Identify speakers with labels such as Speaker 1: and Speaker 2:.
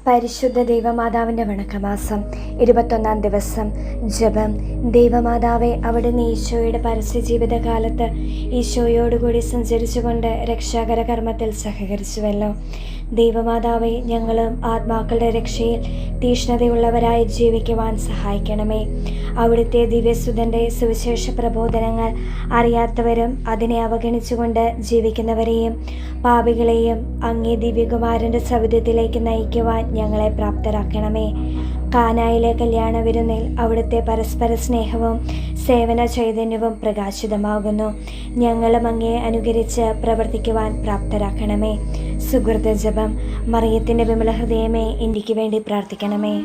Speaker 1: പരിശുദ്ധ ദൈവമാതാവിൻ്റെ വണക്കമാസം 21 ദിവസം. ജപം. ദൈവമാതാവെ, അവിടുന്ന് ഈശോയുടെ പരസ്യ ജീവിതകാലത്ത് ഈശോയോടുകൂടി സഞ്ചരിച്ചുകൊണ്ട് രക്ഷാകര കർമ്മത്തിൽ സഹകരിച്ചുവല്ലോ. ദൈവമാതാവെ, ഞങ്ങളും ആത്മാക്കളുടെ രക്ഷയിൽ തീഷ്ണതയുള്ളവരായി ജീവിക്കുവാൻ സഹായിക്കണമേ. അവിടുത്തെ ദിവ്യസുതൻ്റെ സുവിശേഷ പ്രബോധനങ്ങൾ അറിയാത്തവരും അതിനെ അവഗണിച്ചുകൊണ്ട് ജീവിക്കുന്നവരെയും പാപികളെയും അങ്ങേ ദിവ്യകുമാരൻ്റെ സവിധത്തിലേക്ക് നയിക്കുവാൻ ഞങ്ങളെ പ്രാപ്തരാക്കണമേ. കാനായിലെ കല്യാണ വിരുന്നിൽ അവിടുത്തെ പരസ്പര സ്നേഹവും സേവന ചൈതന്യവും പ്രകാശിതമാകുന്നു. ഞങ്ങളും അങ്ങേ അനുകരിച്ച് പ്രവർത്തിക്കുവാൻ പ്രാപ്തരാക്കണമേ. സുഹൃത ജപം. മറിയത്തിൻ്റെ വിമല ഹൃദയമേ, എനിക്ക് വേണ്ടി പ്രാർത്ഥിക്കണമേ.